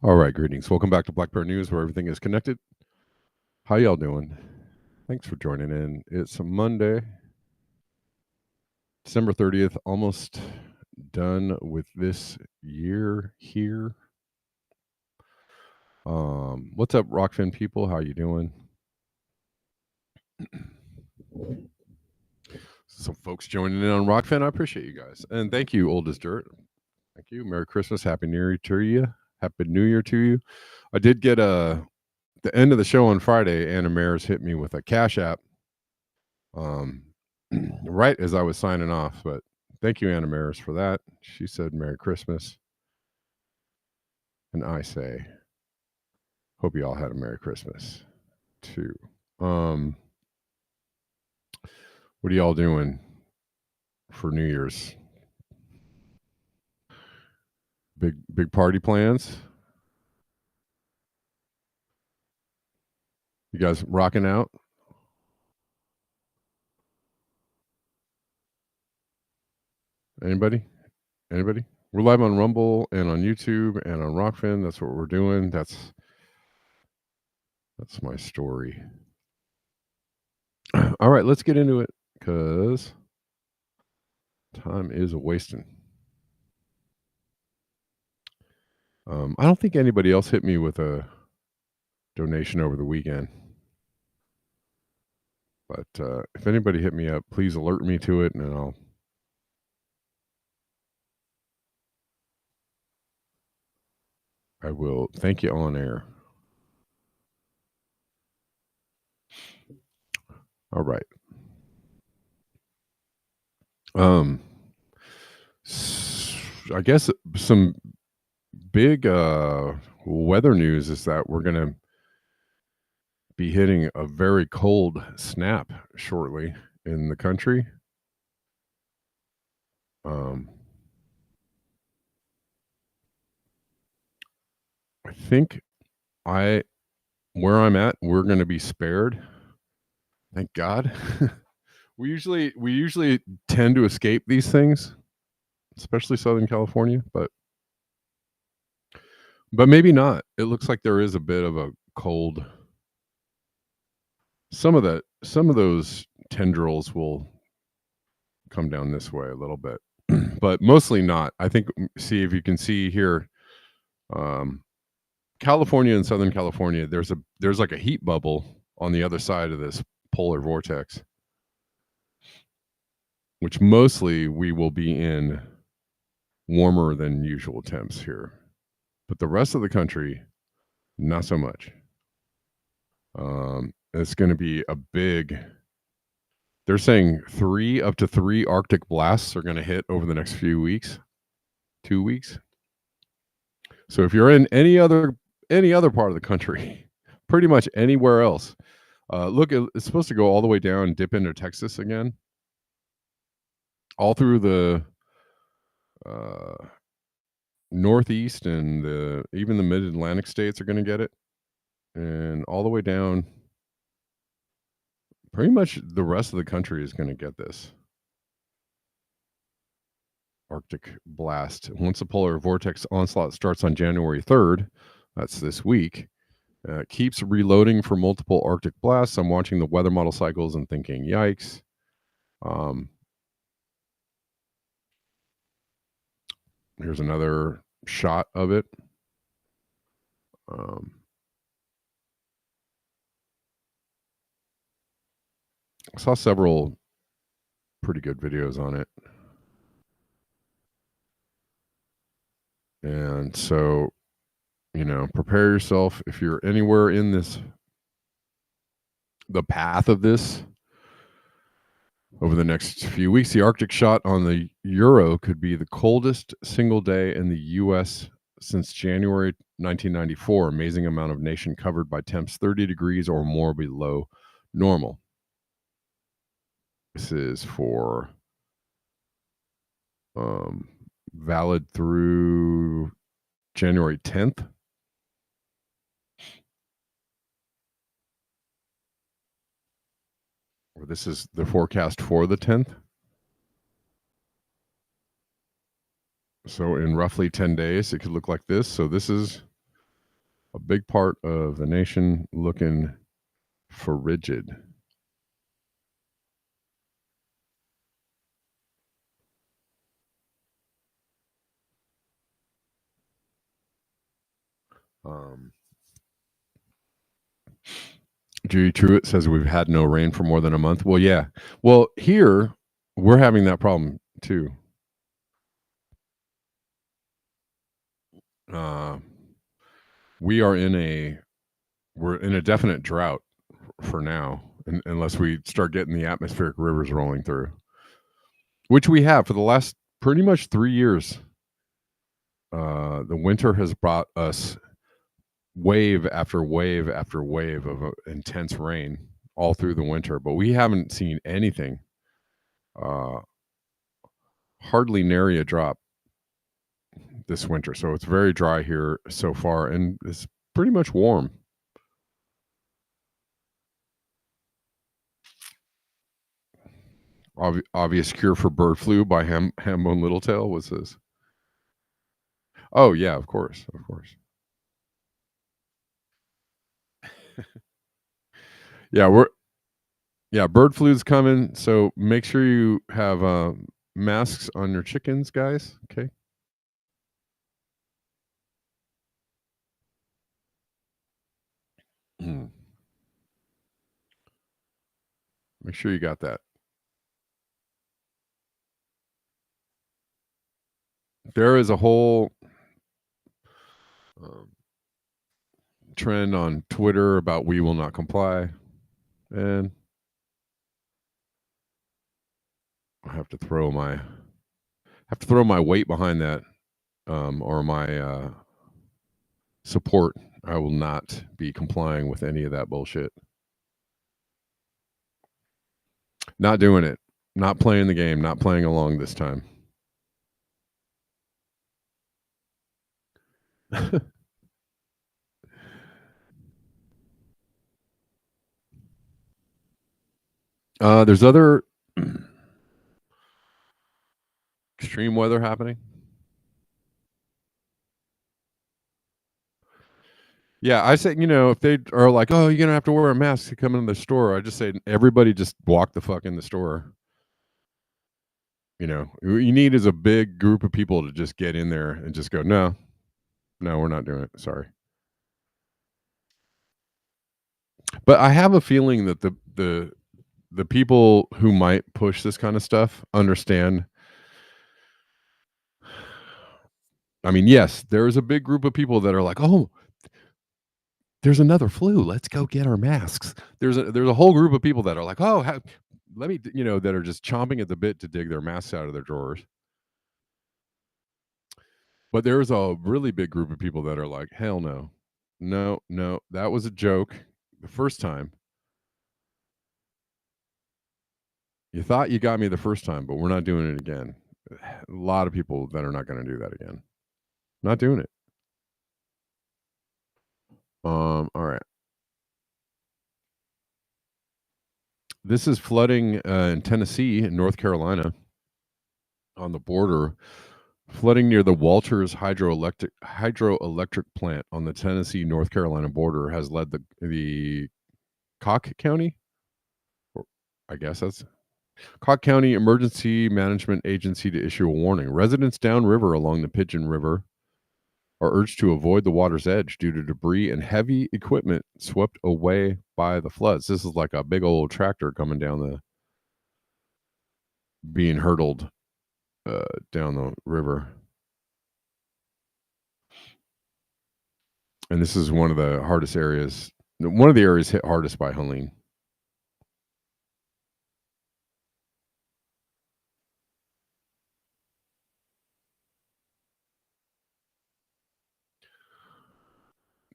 All right, greetings. Welcome back to Black Bear News, where everything is connected. How y'all doing? Thanks for joining in. It's a Monday, December 30th, almost done with this year here. What's up, Rockfin people? How you doing? Some folks joining in on Rockfin. I appreciate you guys. And thank you, Old as Dirt. Thank you. Merry Christmas. Happy New Year to you. Happy New Year to you. I did get the end of the show on Friday. Anna Maris hit me with a Cash App right as I was signing off. But thank you, Anna Maris, for that. She said Merry Christmas. And I say, hope you all had a Merry Christmas too. What are y'all doing for New Year's? Big party plans? You guys rocking out? Anybody? We're live on Rumble and on YouTube and on Rockfin. That's what we're doing. That's my story. All right, let's get into it because time is wasting. I don't think anybody else hit me with a donation over the weekend. But if anybody hit me up, please alert me to it, and I will thank you on air. All right. I guess some big weather news is that we're going to be hitting a very cold snap shortly in the country. I think where I'm at, we're going to be spared. Thank God. We usually tend to escape these things, especially Southern California, but maybe not. It looks like there is a bit of a cold. Some of those tendrils will come down this way a little bit, but mostly not. I think, see if you can see here, California and Southern California, there's like a heat bubble on the other side of this polar vortex, which mostly we will be in warmer than usual temps here. But the rest of the country, not so much. It's going to be a big, they're saying up to three Arctic blasts are going to hit over the next few weeks, 2 weeks. So if you're in any other part of the country, pretty much anywhere else, Look, it's supposed to go all the way down and dip into Texas again, all through the uh, Northeast and even the Mid-Atlantic states are going to get it, and all the way down. Pretty much the rest of the country is going to get this Arctic blast. Once the polar vortex onslaught starts on January 3rd, that's this week, it keeps reloading for multiple Arctic blasts. I'm watching the weather model cycles and thinking, yikes. Here's another shot of it. I saw several pretty good videos on it. And so, prepare yourself if you're anywhere in the path of this over the next few weeks. The Arctic shot on the Euro could be the coldest single day in the U.S. since January 1994. Amazing amount of nation covered by temps 30 degrees or more below normal. This is for valid through January 10th. Or this is the forecast for the 10th. So in roughly 10 days, it could look like this. So this is a big part of the nation looking frigid. Judy Truitt says we've had no rain for more than a month. Well, yeah. Well, here we're having that problem too. We're in a definite drought for now, unless we start getting the atmospheric rivers rolling through, which we have for the last pretty much 3 years. The winter has brought us wave after wave after wave of intense rain all through the winter, but we haven't seen anything, hardly nary a drop this winter. So it's very dry here so far, and it's pretty much warm. Obvious cure for bird flu by Hambone Littletail was this. Oh yeah, of course. Yeah, bird flu's coming, so make sure you have masks on your chickens, guys. Okay. Make sure you got that. There is a whole trend on Twitter about we will not comply, and I have to throw my weight behind that, or my support. I will not be complying with any of that bullshit. Not doing it. Not playing the game. Not playing along this time. There's other extreme weather happening. Yeah, I say, if they are like, "Oh, you're gonna have to wear a mask to come in the store," I just say, everybody just walk the fuck in the store. What you need is a big group of people to just get in there and just go, no, we're not doing it. Sorry. But I have a feeling that the people who might push this kind of stuff understand. I mean, yes, there is a big group of people that are like, "Oh, there's another flu. Let's go get our masks." There's a whole group of people that are like, "Oh, let me," that are just chomping at the bit to dig their masks out of their drawers. But there's a really big group of people that are like, "Hell no. No, that was a joke the first time. You thought you got me the first time, but we're not doing it again. A lot of people that are not going to do that again. Not doing it. All right. This is flooding in Tennessee and North Carolina on the border. Flooding near the Walters hydroelectric plant on the Tennessee North Carolina border has led the Cocke County, or I guess that's Cocke County Emergency Management Agency to issue a warning. Residents downriver along the Pigeon River are urged to avoid the water's edge due to debris and heavy equipment swept away by the floods. This is like a big old tractor coming down being hurtled down the river. And this is one of the hardest areas. One of the areas hit hardest by Helene.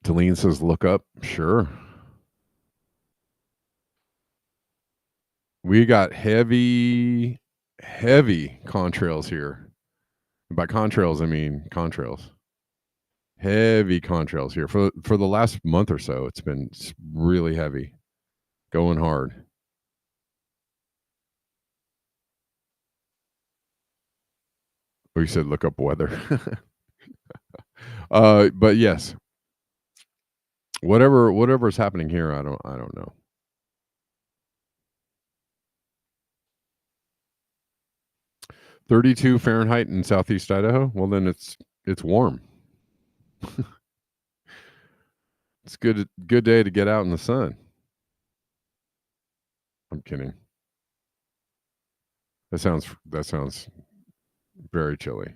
Delene says, look up. Sure. We got heavy contrails here. And by contrails, I mean contrails. Heavy contrails here. For the last month or so, it's been really heavy. Going hard. We said look up weather. But yes. Whatever's happening here, I don't know. "32 Fahrenheit in Southeast Idaho? Well, then it's warm." It's good day to get out in the sun. I'm kidding. That sounds very chilly.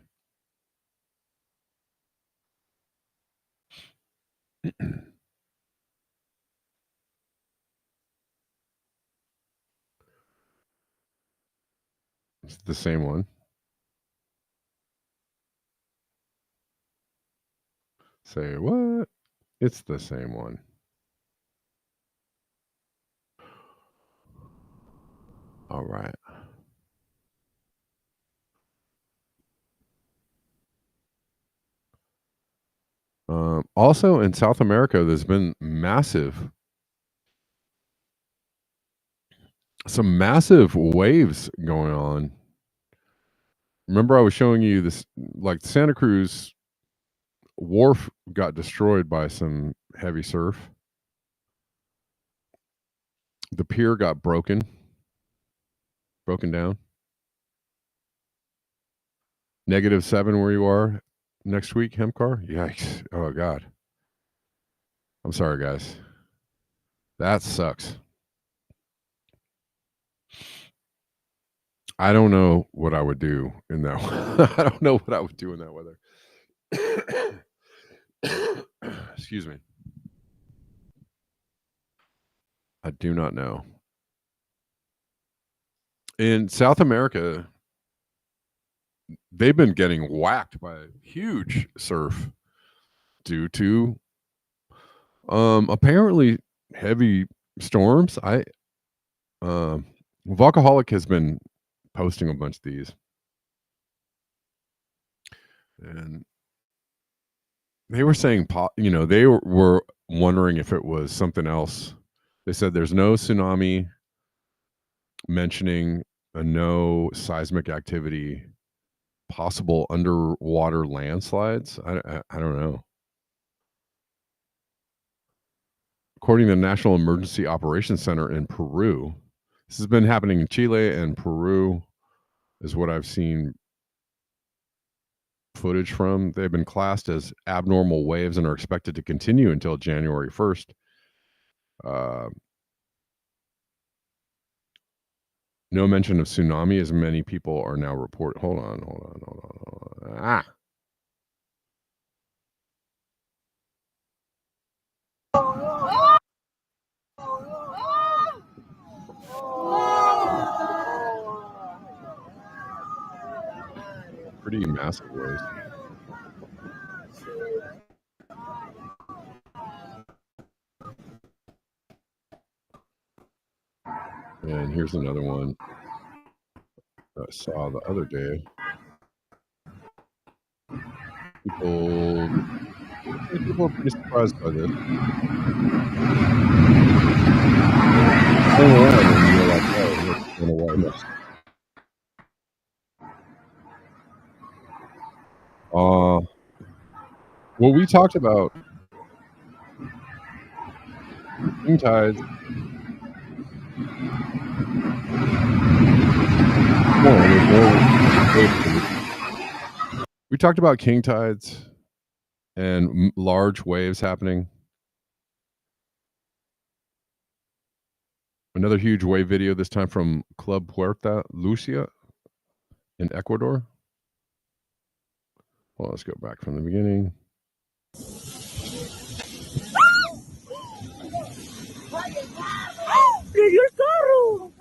It's the same one. Say what? It's the same one. All right. Also in South America, there's been some massive waves going on. Remember I was showing you this, like Santa Cruz wharf got destroyed by some heavy surf. The pier got broken down. -7 where you are next week, Hemcar? Yikes. Oh, God. I'm sorry, guys. That sucks. I don't know what I would do in that I don't know what I would do in that weather. Excuse me. I do not know. In South America, they've been getting whacked by huge surf due to apparently heavy storms. Vocaholic has been posting a bunch of these, and they were saying they were wondering if it was something else. They said there's no tsunami mentioning no seismic activity, possible underwater landslides. I don't know. According to the National Emergency Operations Center in Peru, this has been happening in Chile and Peru, is what I've seen footage from. They've been classed as abnormal waves and are expected to continue until January 1st. No mention of tsunami, as many people are now report. Hold on. Ah. Pretty massive waves. And here's another one. saw the other day. People people are pretty surprised by this. Playing around and you're like, "Oh, what's going away next?" Well, we talked about king tides. More, there's more. We talked about king tides and large waves happening. Another huge wave video, this time from Club Puerta Lucia in Ecuador. Well, let's go back from the beginning. ¡Le dio el carro!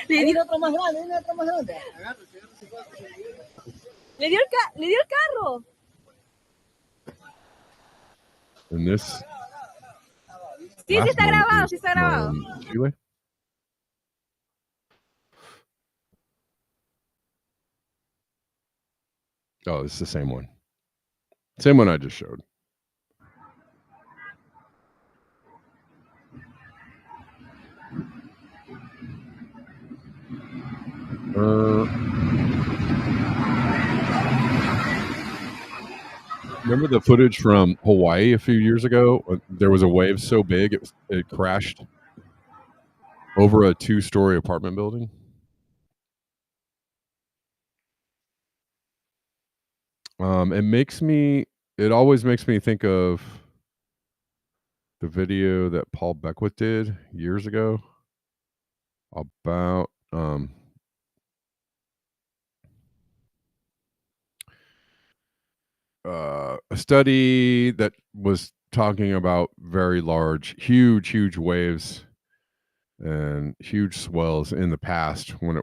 Le dio otro más grande, otro más grande. Le dio el carro. And this. Sí, sí está grabado, sí está grabado. Chile. Oh, it's the same one. Same one I just showed. Remember the footage from Hawaii a few years ago? There was a wave so big it crashed over a 2-story apartment building. It always makes me think of the video that Paul Beckwith did years ago about a study that was talking about very large, huge waves and huge swells in the past when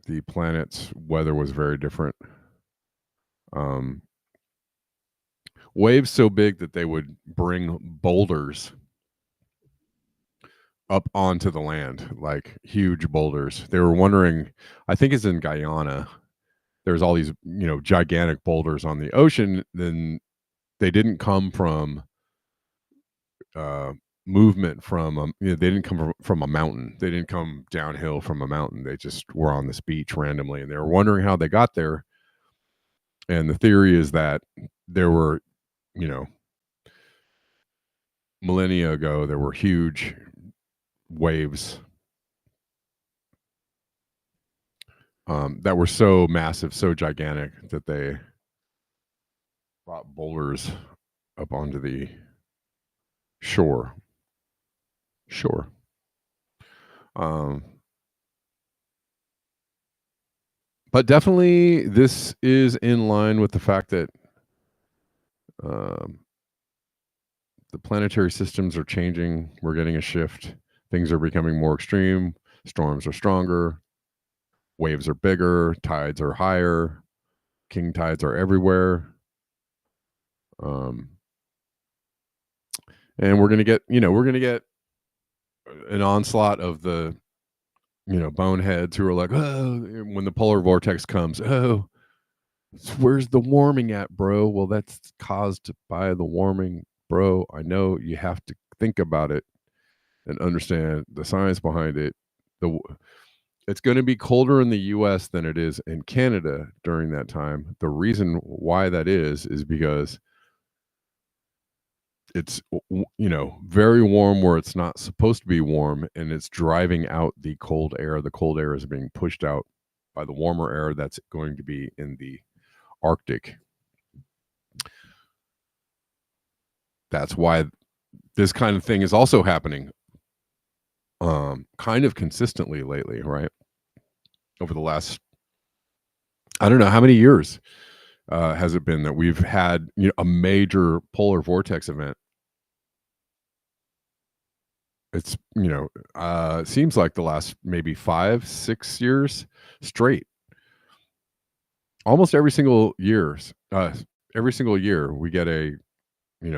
the planet's weather was very different. Waves so big that they would bring boulders up onto the land, like huge boulders. They were wondering, I think it's in Guyana, there's all these, gigantic boulders on the ocean. Then they didn't come from movement from, they didn't come from a mountain. They didn't come downhill from a mountain. They just were on this beach randomly, and they were wondering how they got there. And the theory is that there were, millennia ago, there were huge waves that were so massive, so gigantic that they brought boulders up onto the shore. But definitely this is in line with the fact that the planetary systems are changing. We're getting a shift. Things are becoming more extreme. Storms are stronger. Waves are bigger. Tides are higher. King tides are everywhere. And we're gonna get an onslaught of the boneheads who are like, oh, when the polar vortex comes, oh, where's the warming at, bro? Well, that's caused by the warming, bro. I know you have to think about it and understand the science behind it. It's going to be colder in the US than it is in Canada during that time. The reason why that is because it's very warm where it's not supposed to be warm, and it's driving out the cold air. The cold air is being pushed out by the warmer air that's going to be in the Arctic. That's why this kind of thing is also happening kind of consistently lately, right? Over the last, I don't know how many years has it been that we've had a major polar vortex event. It's seems like the last maybe 5-6 years straight. Almost every single year we get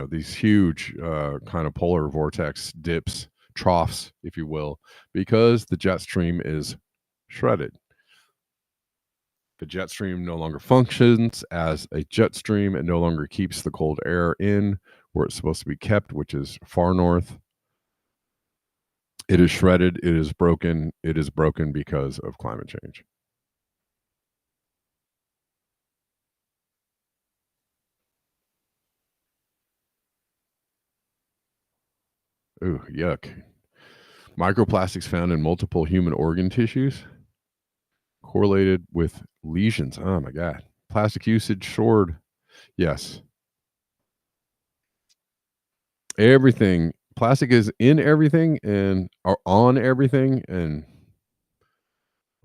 these huge kind of polar vortex dips, troughs, if you will, because the jet stream is shredded. The jet stream no longer functions as a jet stream. It no longer keeps the cold air in where it's supposed to be kept, which is far north. It is shredded. It is broken. It is broken because of climate change. Ooh, yuck. Microplastics found in multiple human organ tissues correlated with lesions. Oh my God. Plastic usage soared. Yes. Everything. Plastic is in everything and are on everything and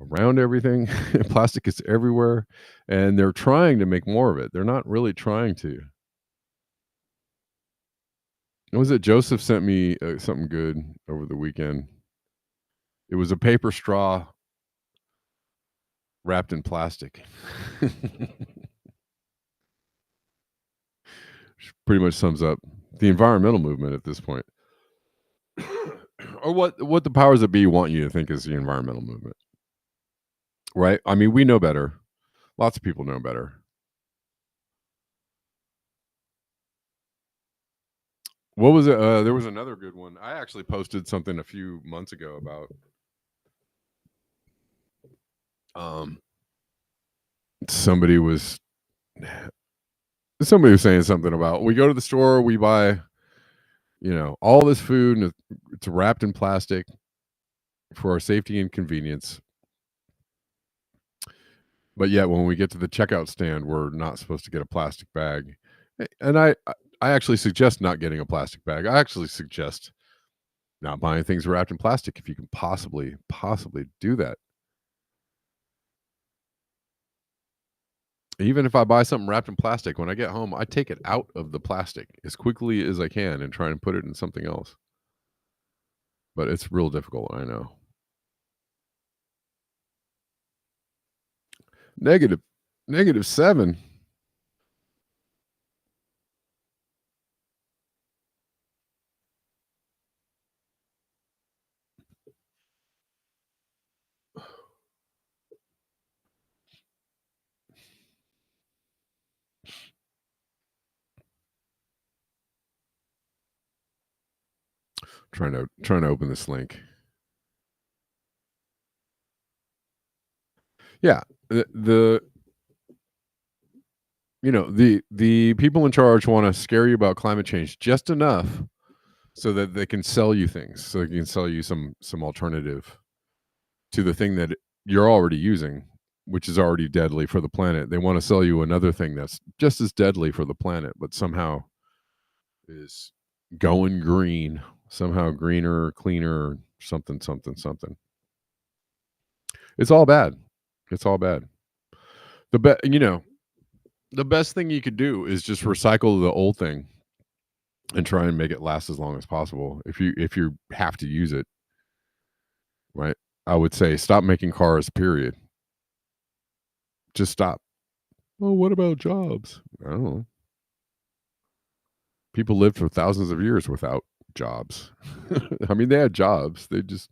around everything. Plastic is everywhere, and they're trying to make more of it. They're not really trying to. What was it? Joseph sent me something good over the weekend. It was a paper straw wrapped in plastic. Pretty much sums up the environmental movement at this point. Or what the powers that be want you to think is the environmental movement. Right? I mean, we know better. Lots of people know better. What was it? There was another good one. I actually posted something a few months ago about somebody was saying something about we go to the store, we buy, all this food and it's wrapped in plastic for our safety and convenience. But yet when we get to the checkout stand, we're not supposed to get a plastic bag. And I actually suggest not getting a plastic bag. I actually suggest not buying things wrapped in plastic if you can possibly do that. Even if I buy something wrapped in plastic, when I get home, I take it out of the plastic as quickly as I can and try and put it in something else. But it's real difficult, I know. -7. Trying to open this link. Yeah, the the people in charge want to scare you about climate change just enough so that they can sell you things, so they can sell you some alternative to the thing that you're already using, which is already deadly for the planet. They want to sell you another thing that's just as deadly for the planet, but somehow is going green, somehow greener, cleaner, something, something, something. It's all bad. It's all bad. The best thing you could do is just recycle the old thing and try and make it last as long as possible. If you have to use it, right? I would say stop making cars, period. Just stop. Well, what about jobs? I don't know. People lived for thousands of years without jobs. I mean, they had jobs. They just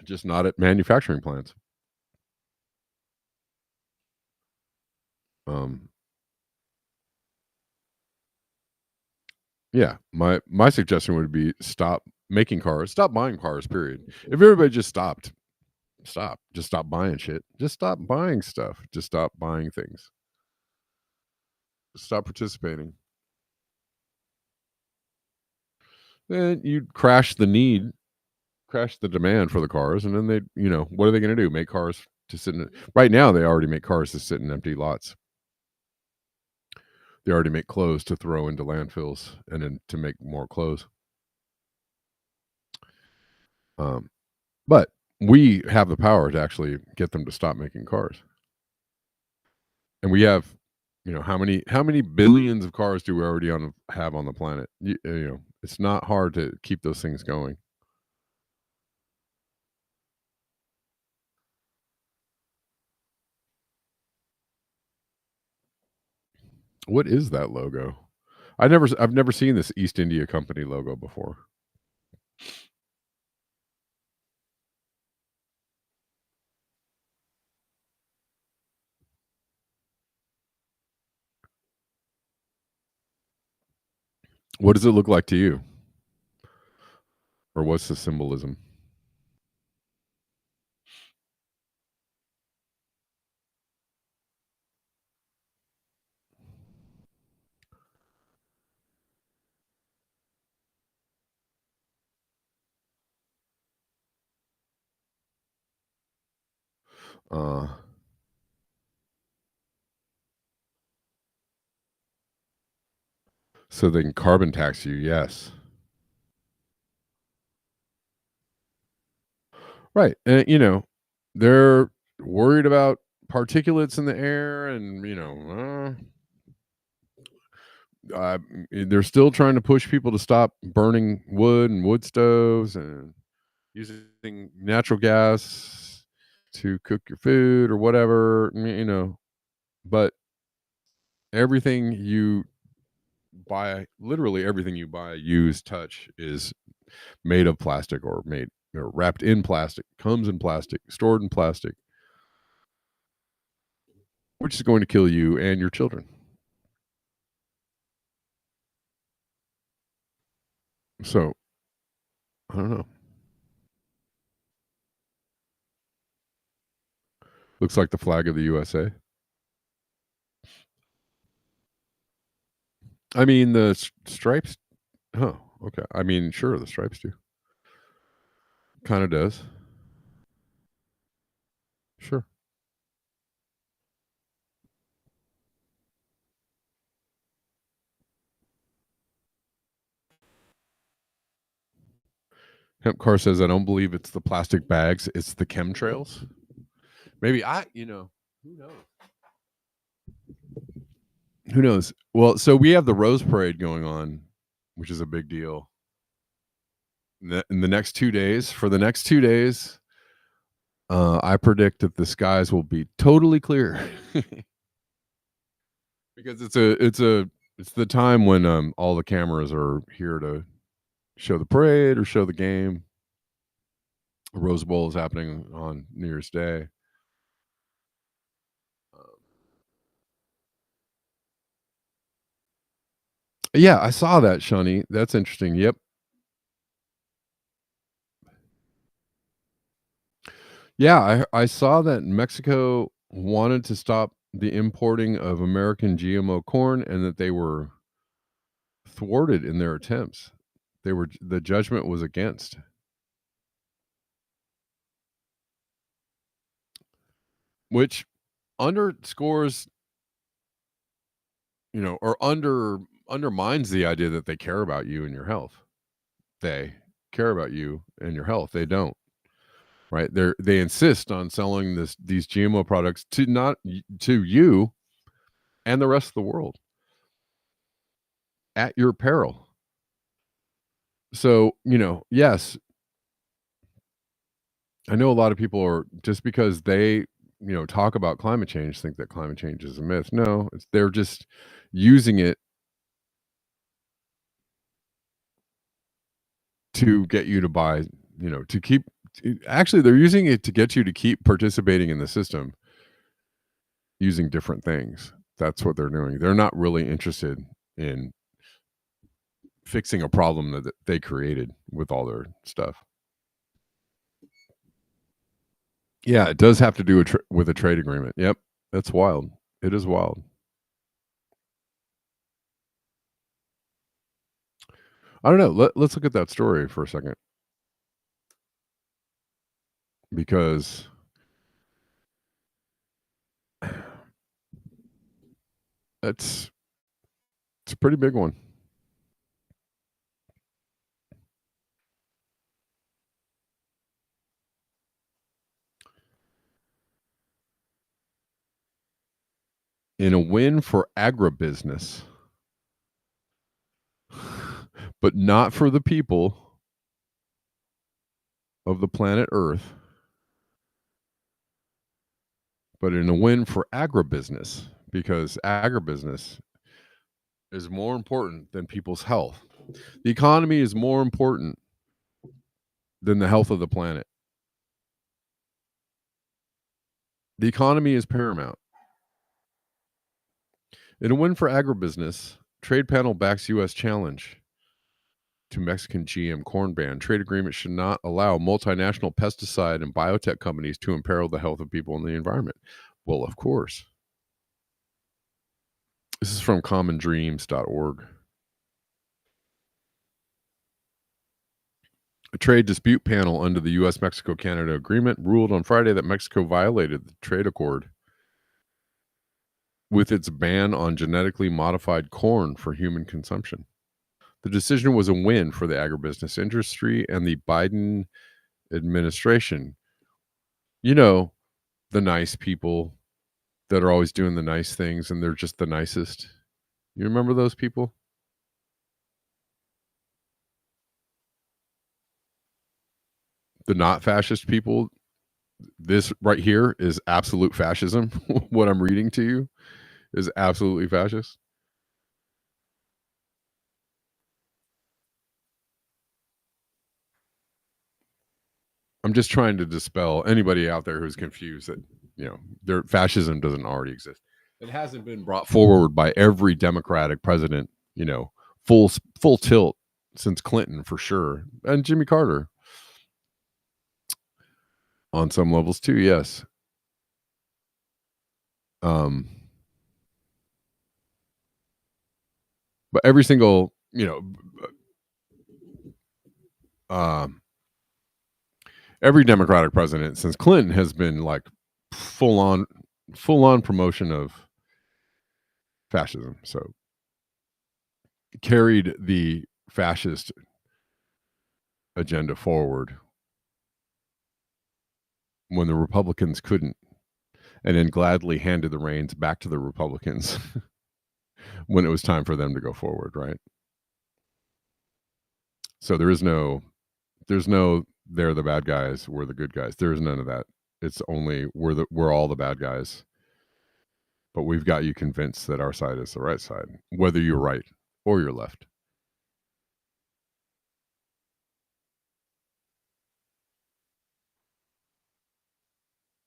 just not at manufacturing plants. Um, yeah, my suggestion would be stop making cars, stop buying cars, period. If everybody just just stop buying shit. Just stop buying stuff. Just stop buying things. Stop participating. Then you'd crash the demand for the cars, and then what are they going to do? Make cars to sit in? Right now, they already make cars to sit in empty lots. They already make clothes to throw into landfills and then to make more clothes. But we have the power to actually get them to stop making cars. And we have, how many billions of cars do we already have on the planet? It's not hard to keep those things going. What is that logo? I've never seen this East India Company logo before. What does it look like to you? Or what's the symbolism? Uh, so they can carbon tax you, yes. Right. And they're worried about particulates in the air and, they're still trying to push people to stop burning wood and wood stoves and using natural gas to cook your food or whatever, but everything you buy, literally everything you buy, use, touch is made of plastic or made or wrapped in plastic, comes in plastic, stored in plastic, which is going to kill you and your children. So, I don't know. Looks like the flag of the USA. I mean, the stripes. Oh, okay. I mean, sure, the stripes do. Kind of does. Sure. Hemp Car says, I don't believe it's the plastic bags, it's the chemtrails. Maybe who knows? Who knows? Well, so we have the Rose Parade going on, which is a big deal. In the next 2 days, for the next 2 days, I predict that the skies will be totally clear because it's the time when all the cameras are here to show the parade or show the game. Rose Bowl is happening on New Year's Day. Yeah, I saw that, Shani. That's interesting. Yep. Yeah, I saw that Mexico wanted to stop the importing of American GMO corn and that they were thwarted in their attempts. The judgment was against. Which underscores, or undermines the idea that they care about you and your health. They care about you and your health. They don't. Right? They insist on selling these GMO products to you and the rest of the world at your peril. So, yes, I know a lot of people are just because they, talk about climate change, think that climate change is a myth. No, they're just using it to get you to buy, to keep. Actually, they're using it to get you to keep participating in the system using different things. That's what they're doing. They're not really interested in fixing a problem that they created with all their stuff. Yeah, it does have to do with a trade agreement. Yep, that's wild. It is wild. I don't know. Let's look at that story for a second because it's a pretty big one. In a win for agribusiness, but not for the people of the planet Earth, but in a win for agribusiness because agribusiness is more important than people's health. The economy is more important than the health of the planet. The economy is paramount. In a win for agribusiness, trade panel backs U.S. challenge to Mexican GM corn ban. Trade agreement should not allow multinational pesticide and biotech companies to imperil the health of people and the environment. Well, of course. This is from commondreams.org. A trade dispute panel under the U.S. Mexico-Canada agreement ruled on Friday that Mexico violated the trade accord with its ban on genetically modified corn for human consumption. The decision was a win for the agribusiness industry and the Biden administration. You know, the nice people that are always doing the nice things and they're just the nicest. You remember those people? The not fascist people. This right here is absolute fascism. What I'm reading to you is absolutely fascist. I'm just trying to dispel anybody out there who's confused that, their fascism doesn't already exist. It hasn't been brought forward by every Democratic president, full tilt since Clinton for sure, and Jimmy Carter on some levels too. Yes. But every single, every Democratic president since Clinton has been like full on promotion of fascism. So carried the fascist agenda forward when the Republicans couldn't, and then gladly handed the reins back to the Republicans when it was time for them to go forward, right? So there's no they're the bad guys, we're the good guys. There's none of that. It's only we're all the bad guys. But we've got you convinced that our side is the right side, whether you're right or you're left.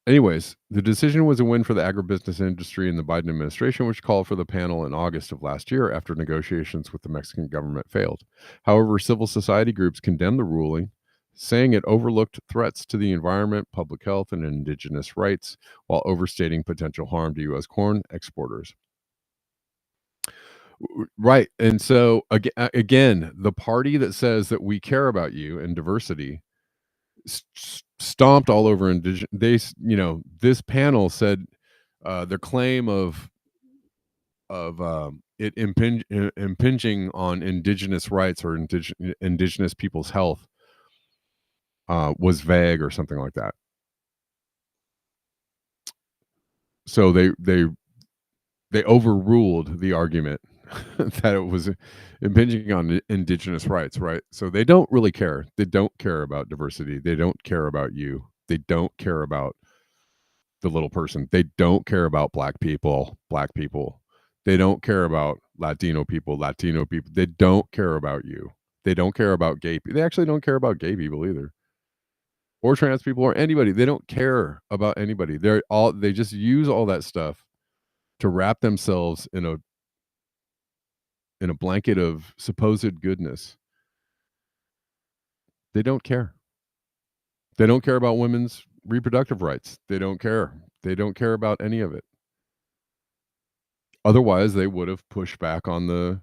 Anyways, the decision was a win for the agribusiness industry and the Biden administration, which called for the panel in August of last year after negotiations with the Mexican government failed. However, civil society groups condemned the ruling, saying it overlooked threats to the environment, public health, and indigenous rights while overstating potential harm to U.S. corn exporters. Right. And so, again, the party that says that we care about you and diversity stomped all over this panel said their claim of it impinging on indigenous rights or indigenous people's health was vague or something like that. So they overruled the argument that it was impinging on indigenous rights, right? So they don't really care. They don't care about diversity. They don't care about you. They don't care about the little person. They don't care about black people. They don't care about Latino people. They don't care about you. They don't care about gay people. They actually don't care about gay people either. Or trans people or anybody. They don't care about anybody. They just use all that stuff to wrap themselves in a blanket of supposed goodness. They don't care. They don't care about women's reproductive rights. They don't care. They don't care about any of it. Otherwise, they would have pushed back on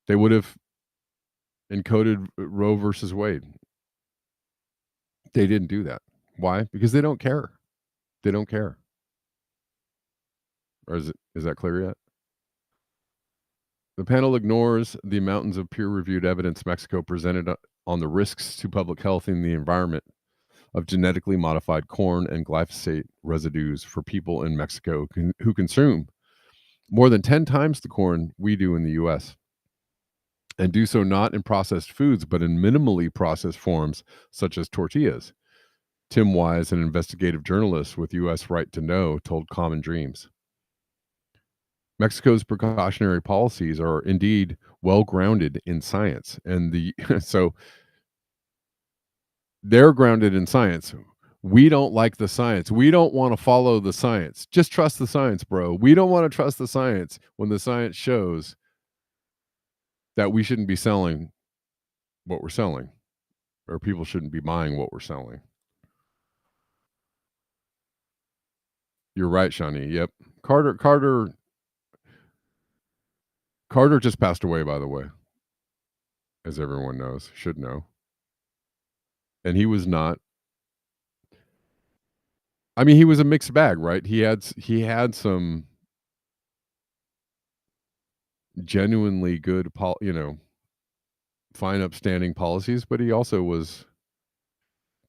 they would have encoded Roe versus Wade. They didn't do that. Why? Because they don't care. They don't care. Or is that clear yet? The panel ignores the mountains of peer-reviewed evidence Mexico presented on the risks to public health and the environment of genetically modified corn and glyphosate residues for people in Mexico who consume more than 10 times the corn we do in the U.S. and do so not in processed foods, but in minimally processed forms such as tortillas. Tim Wise, an investigative journalist with U.S. Right to Know, told Common Dreams. Mexico's precautionary policies are indeed well grounded in science, and so they're grounded in science. We don't like the science. We don't want to follow the science. Just trust the science, bro. We don't want to trust the science when the science shows that we shouldn't be selling what we're selling, or people shouldn't be buying what we're selling. You're right, Shawnee. Yep. Carter just passed away, by the way, as everyone knows, should know. And he was not. I mean, he was a mixed bag, right? He had some genuinely good, fine, upstanding policies, but he also was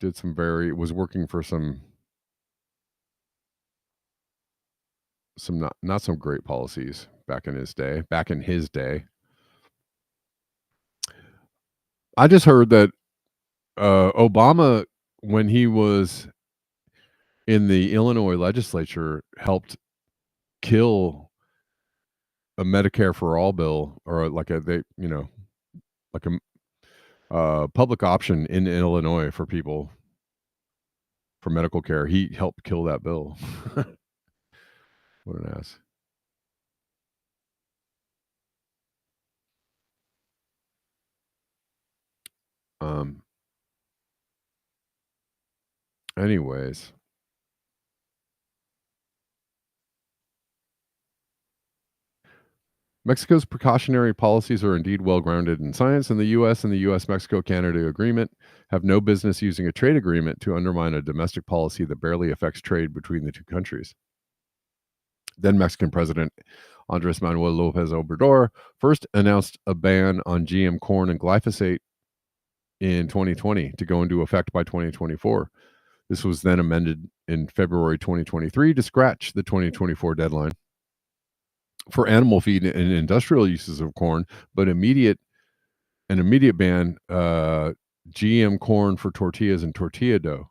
working for some not some great policies back in his day. I just heard that Obama, when he was in the Illinois legislature, helped kill a Medicare for all bill, or like a public option in Illinois for people for medical care. He helped kill that bill. What an ass. Anyways, Mexico's precautionary policies are indeed well grounded in science, and the U.S. and the U.S.-Mexico-Canada agreement have no business using a trade agreement to undermine a domestic policy that barely affects trade between the two countries. Then Mexican President Andres Manuel Lopez Obrador first announced a ban on GM corn and glyphosate in 2020 to go into effect by 2024. This was then amended in February 2023 to scratch the 2024 deadline for animal feed and industrial uses of corn, but an immediate ban GM corn for tortillas and tortilla dough.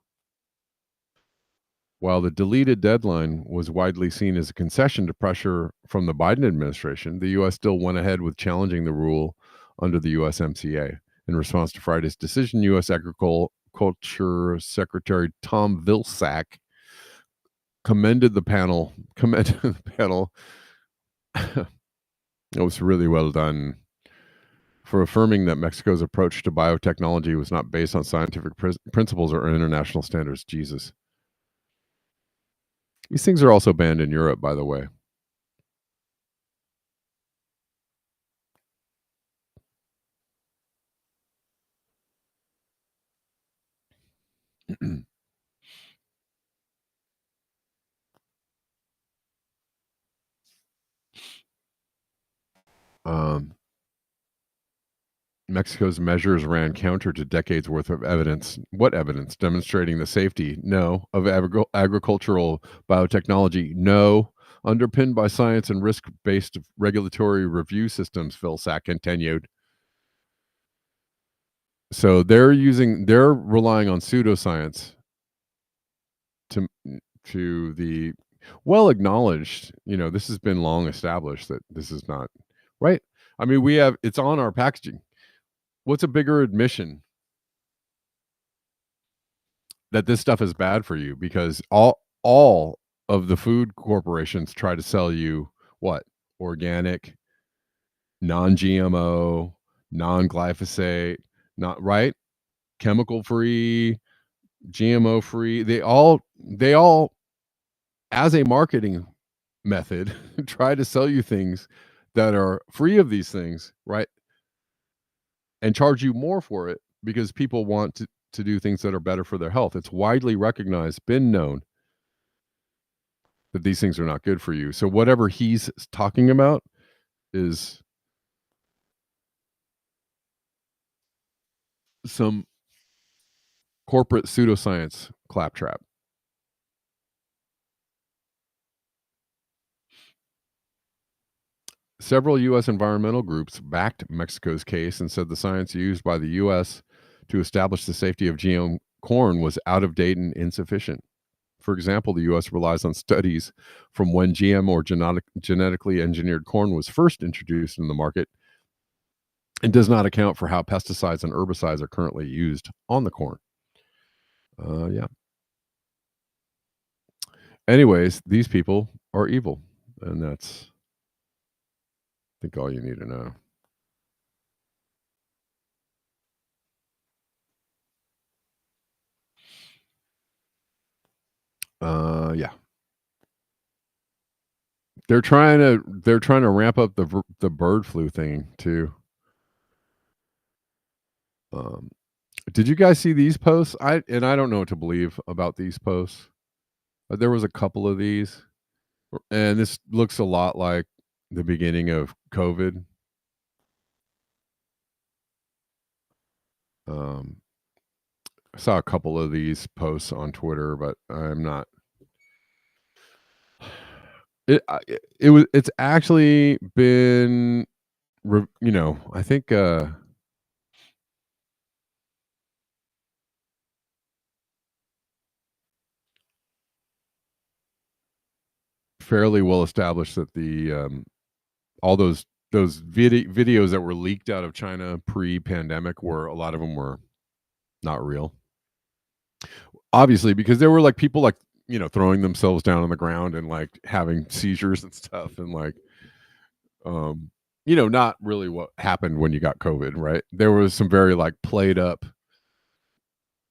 While the deleted deadline was widely seen as a concession to pressure from the Biden administration, the U.S. still went ahead with challenging the rule under the USMCA. In response to Friday's decision, U.S. Agriculture Secretary Tom Vilsack commended the panel. It was really well done, for affirming that Mexico's approach to biotechnology was not based on scientific principles or international standards. Jesus. These things are also banned in Europe, by the way. Mexico's measures ran counter to decades worth of evidence. What evidence? Demonstrating the safety? No. Of agricultural biotechnology? No. Underpinned by science and risk-based regulatory review systems, Vilsack continued. So they're relying on pseudoscience to the well acknowledged, this has been long established that this is not right. I mean, it's on our packaging. What's a bigger admission that this stuff is bad for you? Because all of the food corporations try to sell you what? Organic, non-GMO, non-glyphosate, not right, chemical free, GMO free. They all as a marketing method try to sell you things that are free of these things, right? And charge you more for it because people want to do things that are better for their health. It's widely recognized, been known, that these things are not good for you. So whatever he's talking about is some corporate pseudoscience claptrap. Several U.S. environmental groups backed Mexico's case and said the science used by the U.S. to establish the safety of GM corn was out of date and insufficient. For example, the U.S. relies on studies from when GM or genetically engineered corn was first introduced in the market and does not account for how pesticides and herbicides are currently used on the corn. Yeah. Anyways, these people are evil, and that's, I think, all you need to know. Yeah. They're trying to ramp up the bird flu thing too. Did you guys see these posts? I don't know what to believe about these posts. There was a couple of these, and this looks a lot like the beginning of COVID. I saw a couple of these posts on Twitter, but I'm not. It's actually been, I think fairly well established that the all those videos that were leaked out of China pre-pandemic, were a lot of them were not real. Obviously, because there were like people like, throwing themselves down on the ground and like having seizures and stuff, and like not really what happened when you got COVID, right? There was some very like played up,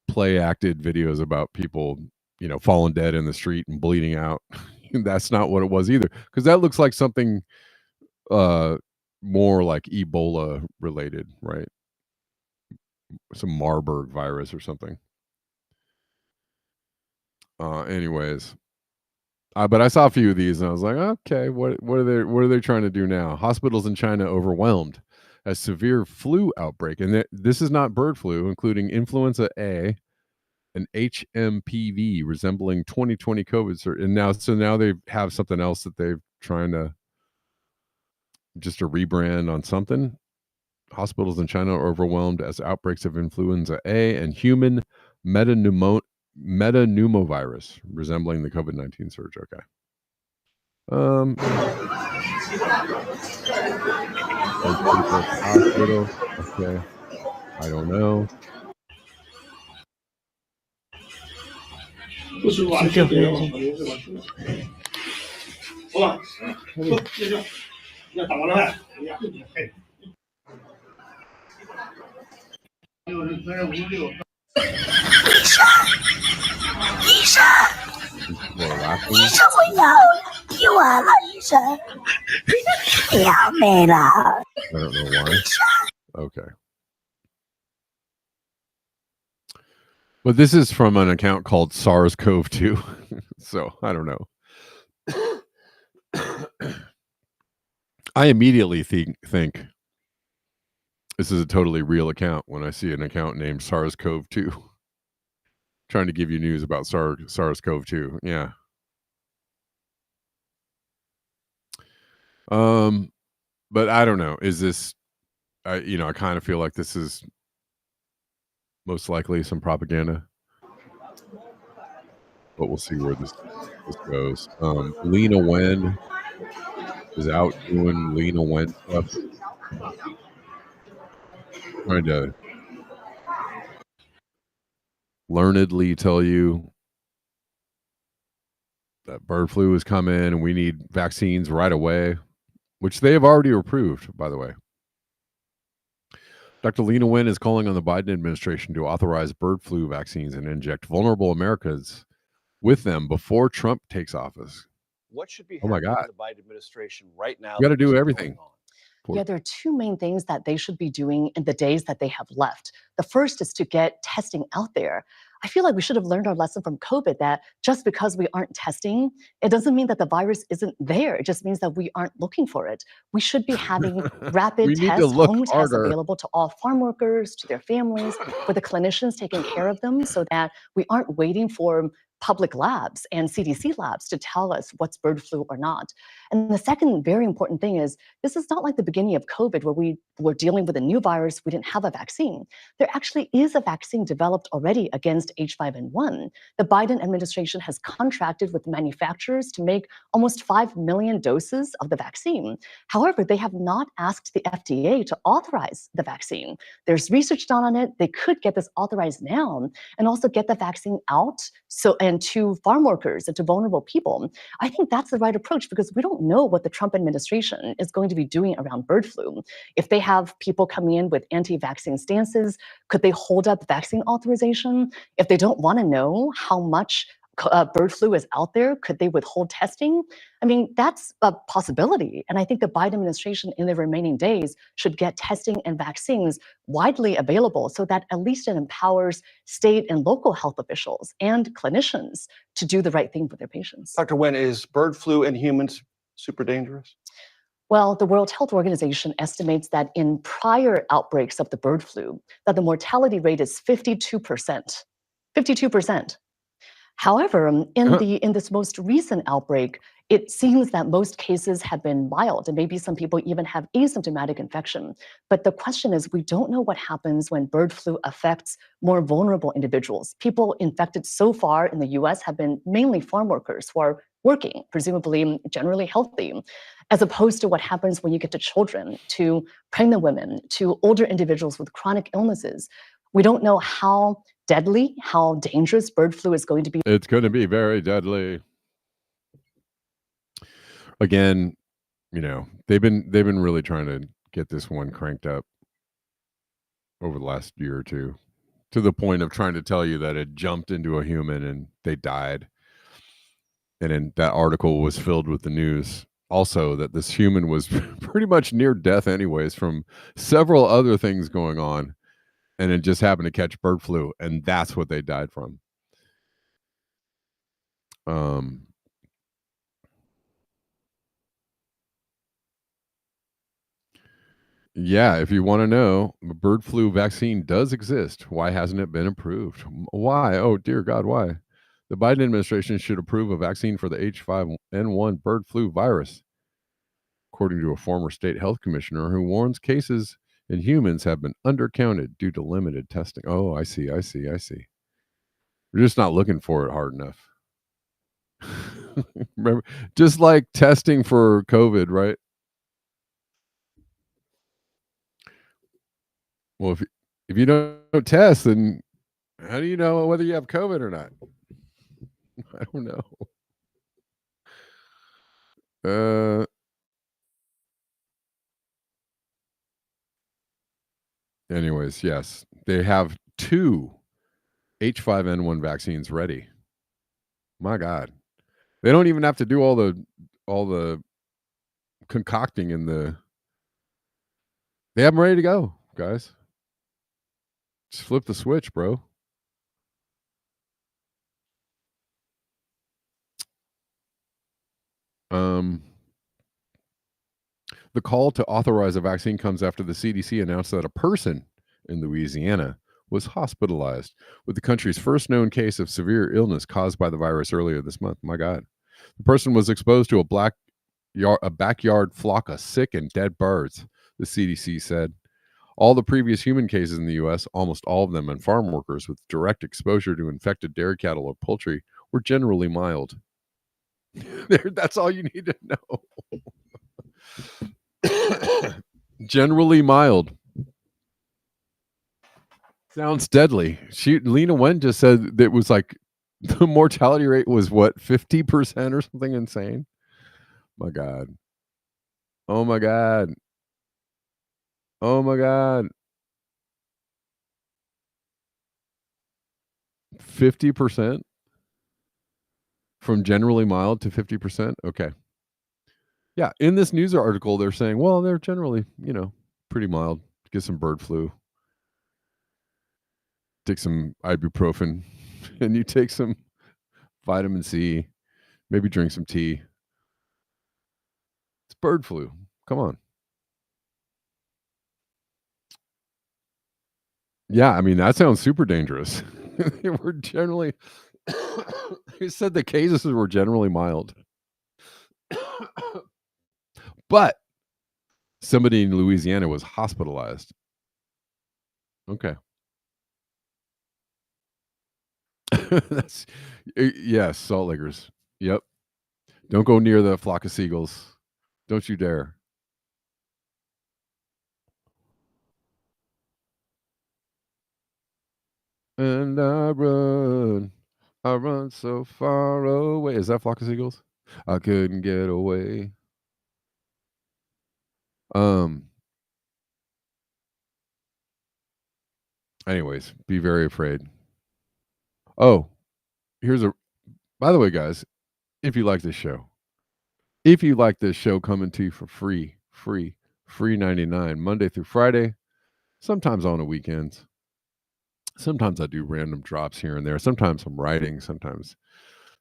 play acted videos about people, falling dead in the street and bleeding out. That's not what it was either, because that looks like something more like Ebola related, right? Some Marburg virus or something. Anyways, but I saw a few of these and I was like, okay, what are they trying to do now? Hospitals in China overwhelmed as severe flu outbreak, and this is not bird flu, including influenza A and HMPV resembling 2020 COVID. And now they have something else that they're trying to just a rebrand on something. Hospitals in China are overwhelmed as outbreaks of influenza A and human metapneumovirus resembling the COVID-19 surge. Okay. Hospital. Okay. I don't know. I don't know why. Okay. But this is from an account called SARS-CoV-2. So I don't know. I immediately think this is a totally real account when I see an account named SARS-CoV-2 trying to give you news about SARS-CoV-2. Yeah. But I don't know. Is this, I kind of feel like this is most likely some propaganda, but we'll see where this goes. Lena Wen is out doing Lena Wen stuff, trying to learnedly tell you that bird flu is coming and we need vaccines right away, which they have already approved, by the way. Dr. Lena Wen is calling on the Biden administration to authorize bird flu vaccines and inject vulnerable Americans with them before Trump takes office. What should be happening to the Biden administration right now? You got to do everything. Yeah, there are two main things that they should be doing in the days that they have left. The first is to get testing out there. I feel like we should have learned our lesson from COVID that just because we aren't testing, it doesn't mean that the virus isn't there. It just means that we aren't looking for it. We should be having rapid tests, home tests available to all farm workers, to their families, for the clinicians taking care of them, so that we aren't waiting for public labs and CDC labs to tell us what's bird flu or not. And the second very important thing is this is not like the beginning of COVID where we were dealing with a new virus, we didn't have a vaccine. There actually is a vaccine developed already against H5N1. The Biden administration has contracted with manufacturers to make almost 5 million doses of the vaccine. However, they have not asked the FDA to authorize the vaccine. There's research done on it. They could get this authorized now and also get the vaccine out and to farm workers and to vulnerable people. I think that's the right approach because we don't know what the Trump administration is going to be doing around bird flu. If they have people coming in with anti-vaccine stances, could they hold up vaccine authorization? If they don't want to know how much bird flu is out there, could they withhold testing? I mean, that's a possibility. And I think the Biden administration in the remaining days should get testing and vaccines widely available so that at least it empowers state and local health officials and clinicians to do the right thing for their patients. Dr. Wen, is bird flu in humans super dangerous? Well, the World Health Organization estimates that in prior outbreaks of the bird flu, that the mortality rate is 52%. 52%. However, in this most recent outbreak, it seems that most cases have been mild, and maybe some people even have asymptomatic infection. But the question is, we don't know what happens when bird flu affects more vulnerable individuals. People infected so far in the US have been mainly farm workers who are working, presumably generally healthy, as opposed to what happens when you get to children, to pregnant women, to older individuals with chronic illnesses. We don't know how deadly, how dangerous bird flu is going to be. It's going to be very deadly. Again, they've been really trying to get this one cranked up over the last year or two, to the point of trying to tell you that it jumped into a human and they died. And then that article was filled with the news also that this human was pretty much near death anyways from several other things going on. And it just happened to catch bird flu, and that's what they died from. Yeah, if you want to know, the bird flu vaccine does exist. Why hasn't it been approved? Why? Oh, dear God, why? The Biden administration should approve a vaccine for the H5N1 bird flu virus, according to a former state health commissioner who warns cases in humans have been undercounted due to limited testing. Oh, I see. We're just not looking for it hard enough. Remember, just like testing for COVID, right? Well, if you don't test, then how do you know whether you have COVID or not? I don't know. Anyways, yes, they have 2 H5N1 vaccines ready. My God, they don't even have to do all the concocting in the. They have them ready to go, guys. Just flip the switch, bro. The call to authorize a vaccine comes after the CDC announced that a person in Louisiana was hospitalized with the country's first known case of severe illness caused by the virus earlier this month. My God. The person was exposed to a backyard flock of sick and dead birds, the CDC said. All the previous human cases in the U.S., almost all of them on farm workers with direct exposure to infected dairy cattle or poultry, were generally mild. That's all you need to know. Generally mild. Sounds deadly. Lena Wen just said that it was like the mortality rate was what, 50% or something insane? My God. Oh my God. Oh my God. 50%? From generally mild to 50%? Okay. Yeah, in this news article, they're saying, well, they're generally, pretty mild. Get some bird flu. Take some ibuprofen, and you take some vitamin C. Maybe drink some tea. It's bird flu. Come on. Yeah, I mean, that sounds super dangerous. We're generally, you said the cases were generally mild. but somebody in Louisiana was hospitalized. Okay. That's yes, Salt Lakers. Yep. Don't go near the flock of seagulls. Don't you dare. And I run so far away. Is that flock of seagulls? I couldn't get away. Anyways, be very afraid. Oh, by the way, guys, if you like this show coming to you for free 99 Monday through Friday, sometimes on the weekends. Sometimes I do random drops here and there. Sometimes I'm writing, sometimes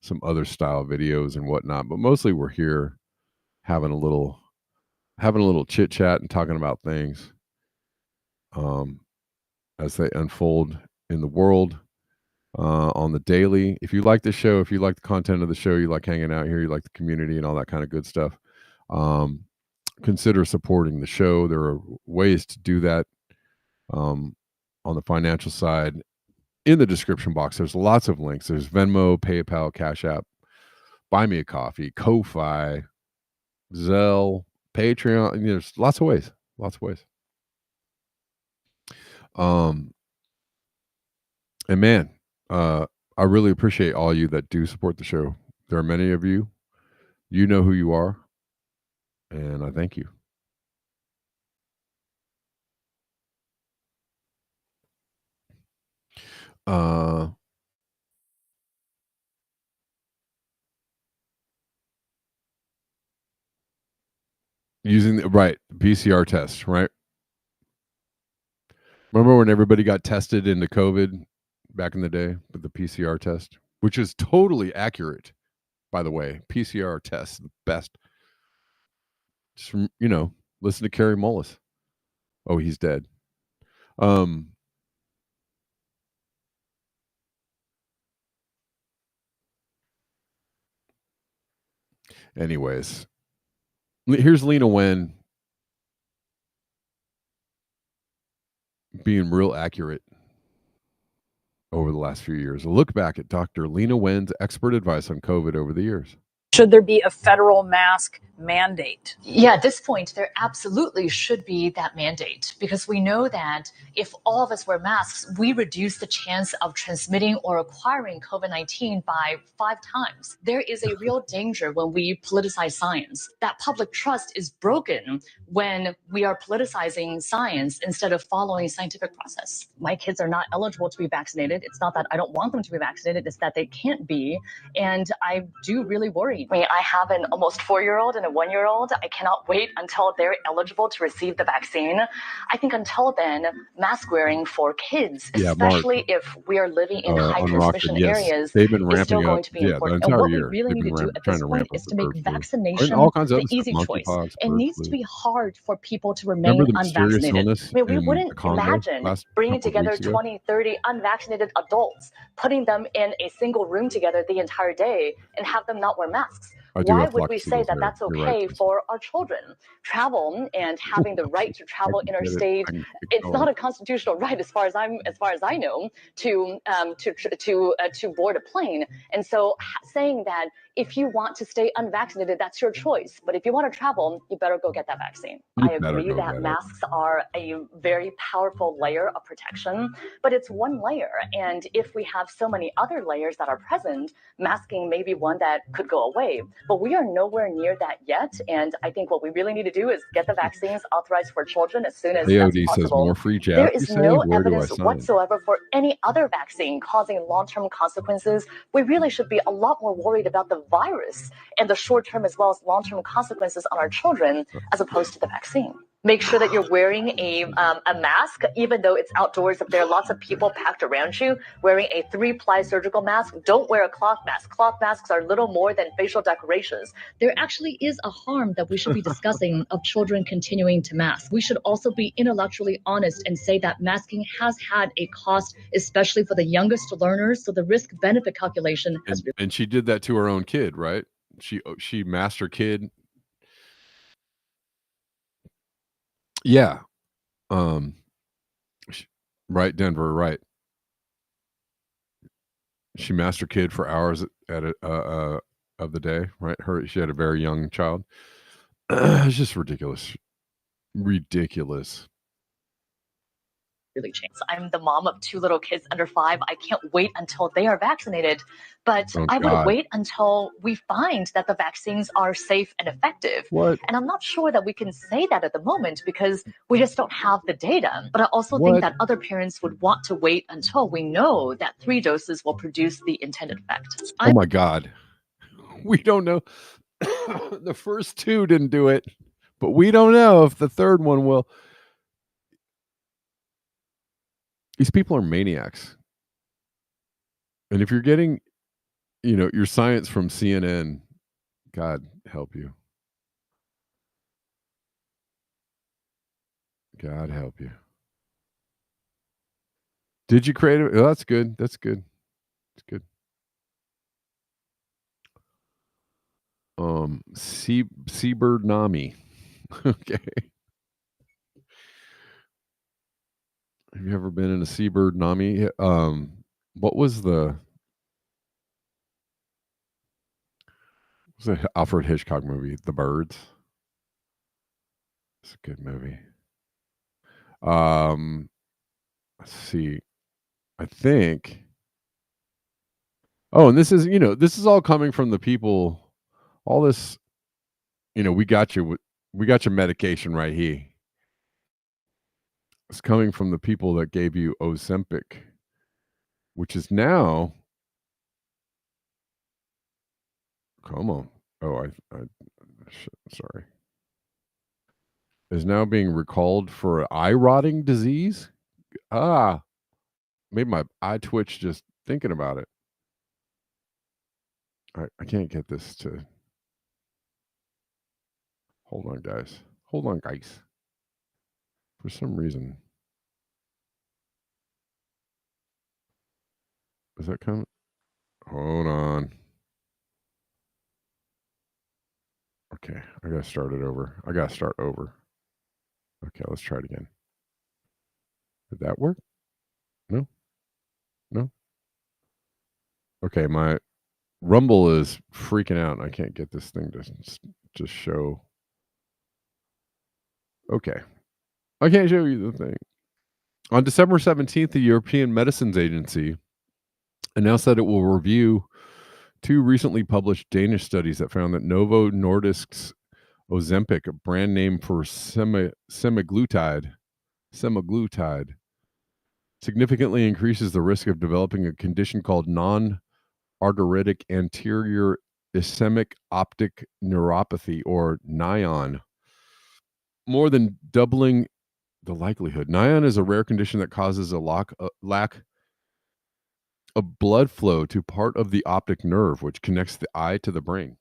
some other style videos and whatnot, but mostly we're here having a little chit chat and talking about things as they unfold in the world on the daily. If you like the show, if you like the content of the show, you like hanging out here, you like the community and all that kind of good stuff, consider supporting the show. There are ways to do that on the financial side. In the description box, there's lots of links. There's Venmo, PayPal, Cash App, Buy Me a Coffee, Ko-Fi, Zelle, Patreon. There's lots of ways. And man, I really appreciate all you that do support the show. There are many of you. You know who you are, and I thank you. Using the right PCR test, right? Remember when everybody got tested into COVID back in the day with the PCR test, which is totally accurate, by the way. PCR test, the best. Just from, listen to Kerry Mullis. Oh, he's dead. Anyways, here's Lena Wen being real accurate over the last few years. A look back at Dr. Lena Wen's expert advice on COVID over the years. Should there be a federal mask mandate? Yeah, at this point, there absolutely should be that mandate, because we know that if all of us wear masks, we reduce the chance of transmitting or acquiring COVID-19 by 5 times. There is a real danger when we politicize science. That public trust is broken when we are politicizing science instead of following scientific process. My kids are not eligible to be vaccinated. It's not that I don't want them to be vaccinated, it's that they can't be. And I do really worry. I mean, I have an almost 4-year-old and a 1-year-old. I cannot wait until they're eligible to receive the vaccine. I think until then, mask wearing for kids, especially if we are living in high transmission areas, they've been is still ramping going up. to be important. And what we really need to do at this point is to make vaccination the easy choice. It needs to be hard for people to remain unvaccinated. I mean, we wouldn't imagine bringing together 20, 30 unvaccinated adults, putting them in a single room together the entire day and have them not wear masks. Why would we say that that's okay for our children? Travel and having the right to travel interstate, it's not a constitutional right as far as I know to board a plane. And so saying that if you want to stay unvaccinated, that's your choice. But if you want to travel, you better go get that vaccine. I agree that masks are a very powerful layer of protection, but it's one layer. And if we have so many other layers that are present, masking may be one that could go away. But we are nowhere near that yet. And I think what we really need to do is get the vaccines authorized for children as soon as that's possible. Says more free jabs. There is no evidence whatsoever for any other vaccine causing long-term consequences. We really should be a lot more worried about the virus and the short-term as well as long-term consequences on our children as opposed to the vaccine. Make sure that you're wearing a mask, even though it's outdoors. If there are lots of people packed around you, wearing a 3-ply surgical mask. Don't wear a cloth mask. Cloth masks are little more than facial decorations. There actually is a harm that we should be discussing of children continuing to mask. We should also be intellectually honest and say that masking has had a cost, especially for the youngest learners. So the risk-benefit calculation has and she did that to her own kid, right? She masked her kid. Yeah. Right, Denver, right. She master kid for hours at of the day, right? She had a very young child. It's just ridiculous. Ridiculous. Really change. I'm the mom of 2 little kids under 5. I can't wait until they are vaccinated, but Oh, I would God. wait until we find that the vaccines are safe and effective. What? And I'm not sure that we can say that at the moment because we just don't have the data. But I also What? think that other parents would want to wait until we know that 3 doses will produce the intended effect. Oh, my God. We don't know. The first 2 didn't do it, but we don't know if the third one will. These people are maniacs. And if you're getting, your science from CNN, God help you. God help you. Did you create it? Oh, that's good. That's good. It's good. Seabird Nami. Okay. Have you ever been in a Seabird Nami? What was the Alfred Hitchcock movie? The Birds. It's a good movie. Let's see. I think. Oh, and this is all coming from the people. All this, we got you. We got your medication right here. It's coming from the people that gave you Ozempic, which is now. Come on. Oh, sorry. Is now being recalled for eye rotting disease. Made my eye twitch just thinking about it. I can't get this to. Hold on, guys. Hold on, guys. For some reason. Is that coming? Hold on. Okay, I gotta start it over. I gotta start over. Okay, let's try it again. Did that work? No? No? Okay, my Rumble is freaking out. And I can't get this thing to just show. Okay. I can't show you the thing. On December 17th, the European Medicines Agency announced that it will review 2 recently published Danish studies that found that Novo Nordisk's Ozempic, a brand name for semaglutide, significantly increases the risk of developing a condition called non-arteritic anterior ischemic optic neuropathy, or NION, more than doubling the likelihood. NION is a rare condition that causes a lack of blood flow to part of the optic nerve, which connects the eye to the brain.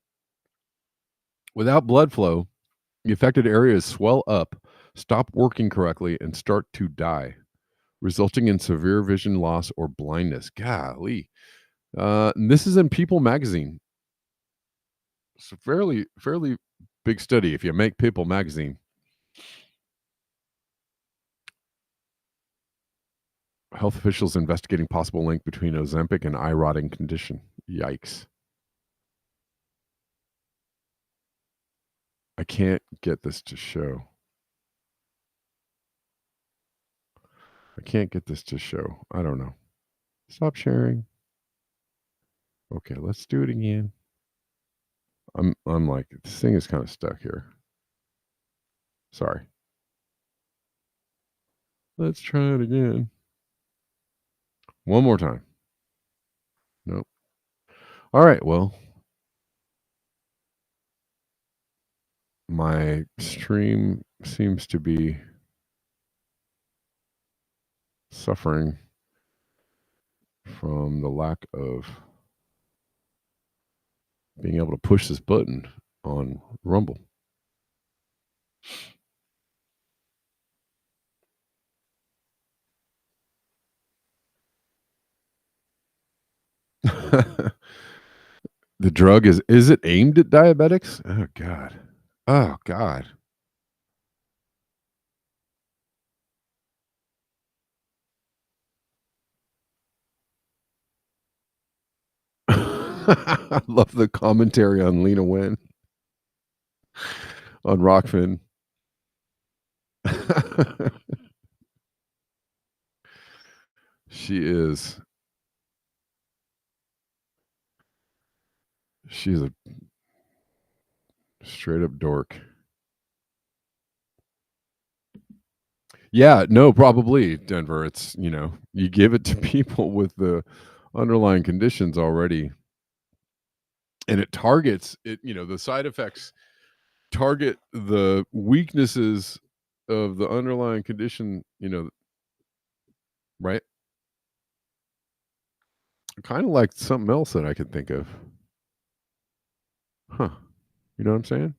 Without blood flow, the affected areas swell up, stop working correctly, and start to die, resulting in severe vision loss or blindness. Golly. And this is in People magazine. It's a fairly big study if you make People magazine. Health officials investigating possible link between Ozempic and eye rotting condition. Yikes. I can't get this to show. I don't know. Stop sharing. Okay, let's do it again. I'm like, this thing is kind of stuck here. Sorry. Let's try it again. One more time. Nope. All right, well, my stream seems to be suffering from the lack of being able to push this button on Rumble. The drug is it aimed at diabetics? Oh God. I love the commentary on Lena Wen on Rockfin. She's a straight up dork. Yeah, no, probably Denver. It's, you give it to people with the underlying conditions already, and it targets it. The side effects target the weaknesses of the underlying condition. Right? Kind of like something else that I could think of. Huh? You know what I'm saying?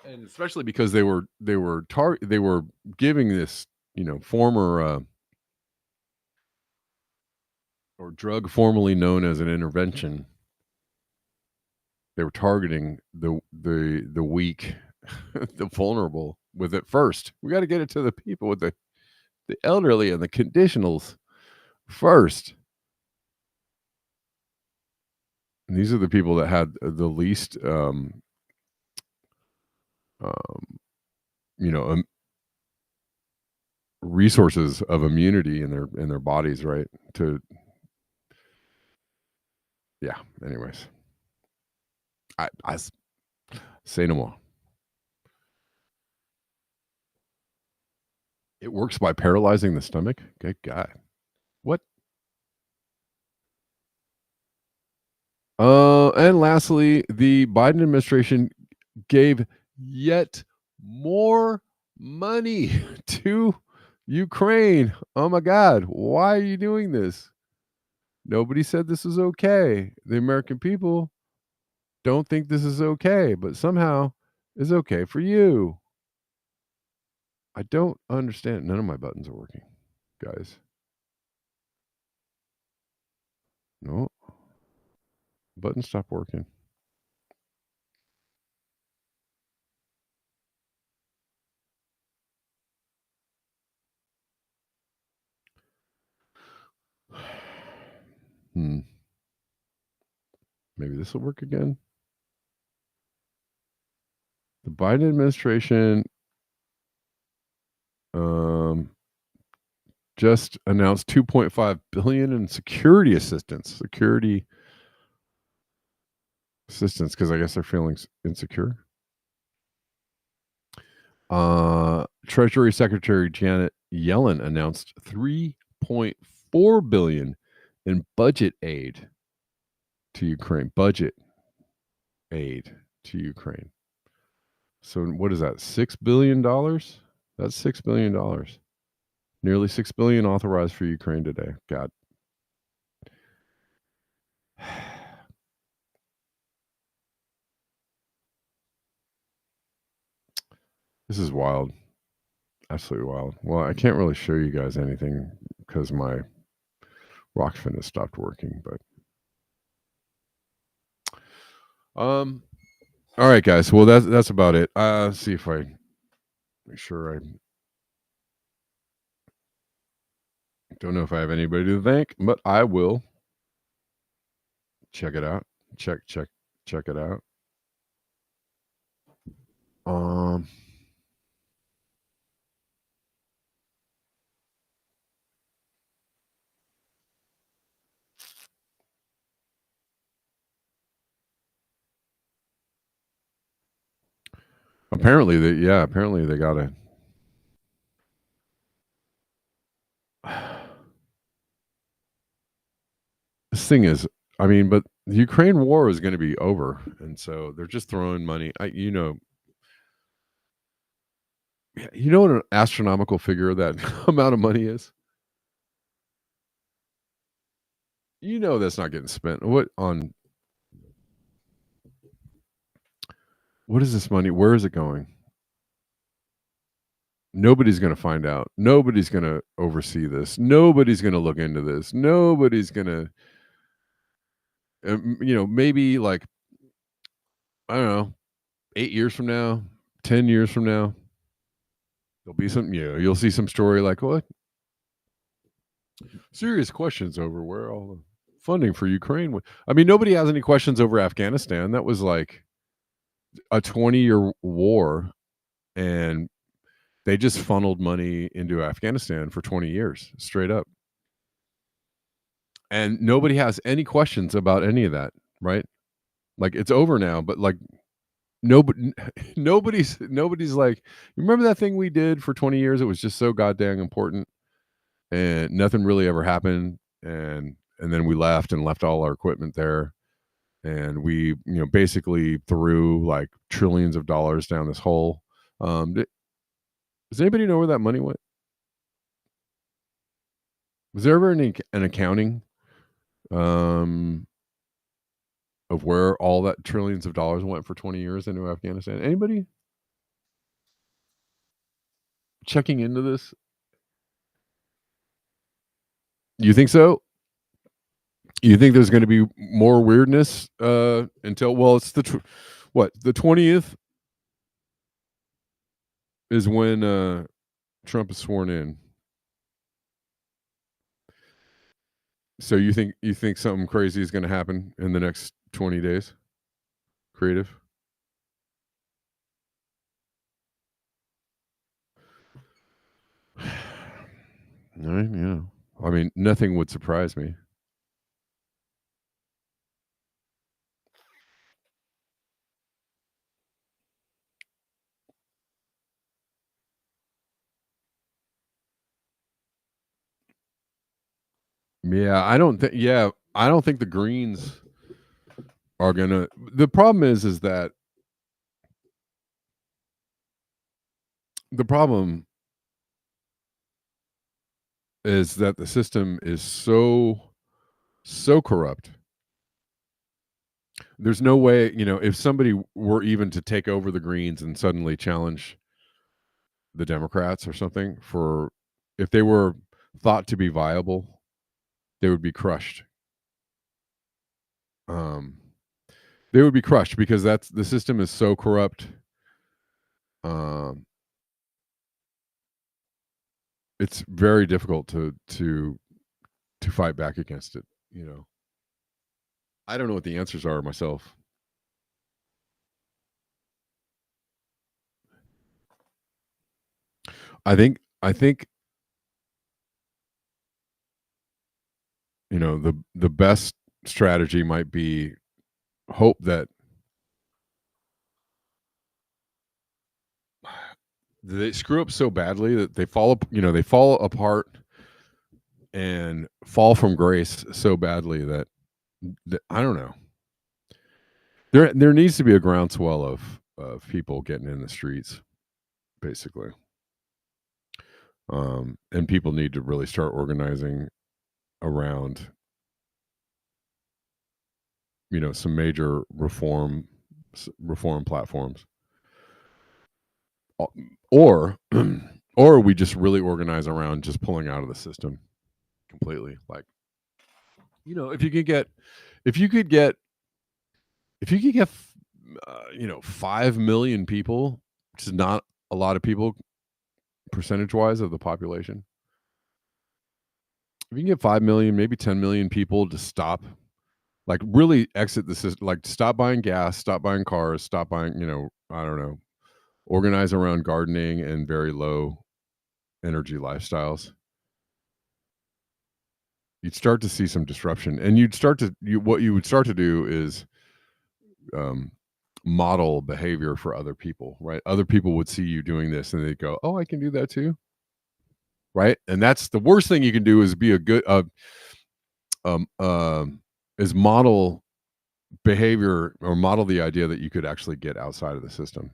And especially because they were giving this former or drug formerly known as an intervention. They were targeting the weak, the vulnerable with it first. We got to get it to the people with the elderly and the conditionals first. And these are the people that had the least resources of immunity in their bodies, right? Anyways, I say no more. It works by paralyzing the stomach. Good God, what? And lastly, the Biden administration gave yet more money to Ukraine. Oh my God, why are you doing this? Nobody said this is okay. The American people don't think this is okay, but somehow it's okay for you. I don't understand. None of my buttons are working, guys. No, buttons stop working. Maybe this will work again. The Biden administration just announced $2.5 billion in security assistance. Because I guess they're feeling insecure. Treasury Secretary Janet Yellen announced $3.4 billion in budget aid to Ukraine. Budget aid to Ukraine. So what is that? $6 billion? That's $6 billion. Nearly $6 billion authorized for Ukraine today. God. This is wild. Absolutely wild. Well, I can't really show you guys anything because my Rockfin has stopped working, but all right, guys. Well, that's about it. See if I make sure I don't know if I have anybody to thank, but I will check it out. Check it out. Apparently they got a this thing is, but the Ukraine war is going to be over, and so they're just throwing money. You know what an astronomical figure that amount of money is? That's not getting spent. What is this money? Where is it going? Nobody's going to find out. Nobody's going to oversee this. Nobody's going to look into this. Nobody's going to, maybe like, I don't know, 8 years from now, 10 years from now, There'll be some, you'll see some story like, what? Serious questions over where all the funding for Ukraine went. I mean, nobody has any questions over Afghanistan. That was like a 20-year war, and they just funneled money into Afghanistan for 20 years, straight up. And nobody has any questions about any of that, right? Like, it's over now, but like nobody's like, you remember that thing we did for 20 years? It was just so goddamn important, and nothing really ever happened. And then we left all our equipment there, and we basically threw like trillions of dollars down this hole. Does anybody know where that money went? Was there ever an accounting of where all that trillions of dollars went for 20 years into Afghanistan? Anybody checking into this? You think so? You think there's going to be more weirdness until, well, it's the 20th is when Trump is sworn in. So you think something crazy is going to happen in the next 20 days? Creative? Yeah. I mean, nothing would surprise me. Yeah, I don't think the Greens are gonna. The problem is that the system is so corrupt. There's no way, if somebody were even to take over the Greens and suddenly challenge the Democrats or something, if they were thought to be viable, they would be crushed. They would be crushed because the system is so corrupt. It's very difficult to fight back against it. I don't know what the answers are myself. I think the best strategy might be hope that they screw up so badly that they fall apart and fall from grace so badly that I don't know. There needs to be a groundswell of people getting in the streets, basically. And people need to really start organizing around some major reform platforms, or we just really organize around just pulling out of the system completely. Like, if you could get 5 million people, which is not a lot of people percentage wise of the population. If you can get 5 million, maybe 10 million people to stop, like really exit the system, like stop buying gas, stop buying cars, stop buying, I don't know, organize around gardening and very low energy lifestyles, you'd start to see some disruption. And what you would start to do is model behavior for other people, right? Other people would see you doing this and they'd go, oh, I can do that too. Right. And that's the worst thing you can do, is be a good, is model behavior or model the idea that you could actually get outside of the system.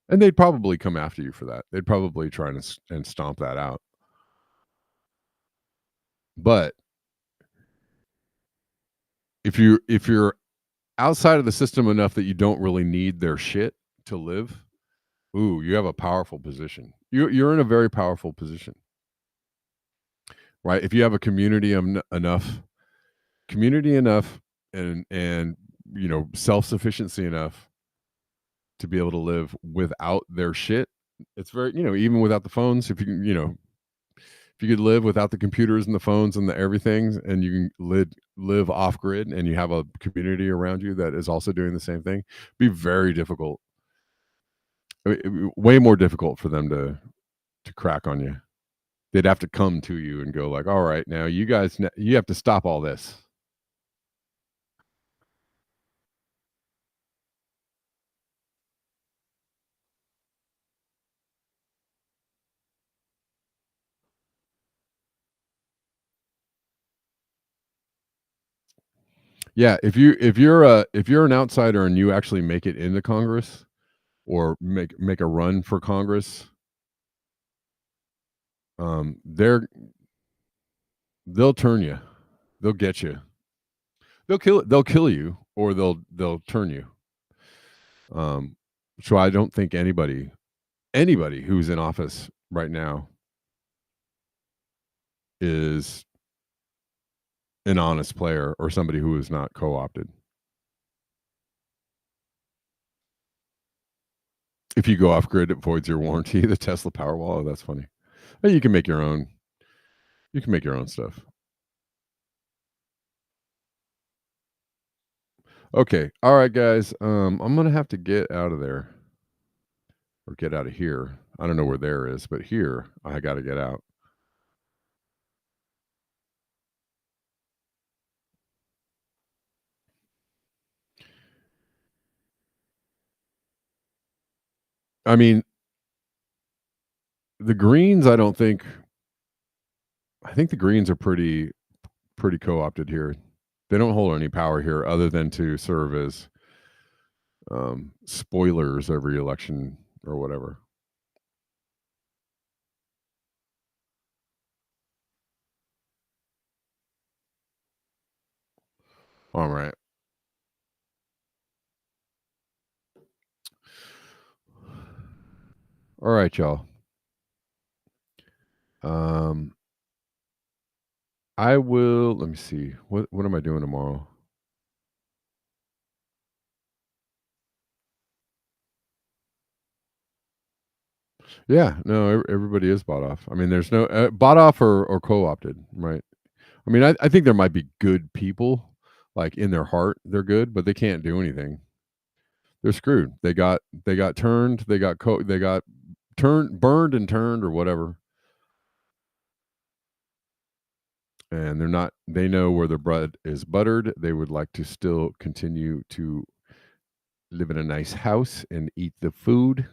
And they'd probably come after you for that. They'd probably try and stomp that out. But if you're outside of the system enough that you don't really need their shit to live, ooh, you have a powerful position. You're in a very powerful position, right? If you have a community enough, and self-sufficiency enough to be able to live without their shit, It's very, even without the phones, if you can, if you could live without the computers and the phones and the everything, and you can live off grid, and you have a community around you that is also doing the same thing, be very difficult. Way more difficult for them to crack on you. They'd have to come to you and go like, all right, now you guys, you have to stop all this. Yeah, if you're an outsider and you actually make it into Congress or make a run for Congress, they'll turn you, they'll get you, they'll kill you, or they'll turn you. So I don't think anybody who's in office right now is an honest player or somebody who is not co-opted. If you go off grid, it voids your warranty. The Tesla Powerwall. Oh, that's funny. You can make your own. You can make your own stuff. Okay. All right, guys. I'm gonna have to get out of there, or get out of here. I don't know where there is, but here I got to get out. I mean, the Greens, I think the Greens are pretty co-opted here. They don't hold any power here other than to serve as spoilers every election or whatever. All right. All right, y'all. I will, let me see. What am I doing tomorrow? Yeah, no, everybody is bought off. I mean, there's no bought off or co-opted, right? I mean, I think there might be good people, like in their heart, they're good, but they can't do anything. They're screwed. They got turned. They got burned and turned or whatever. And they're not. They know where their bread is buttered. They would like to still continue to live in a nice house and eat the food,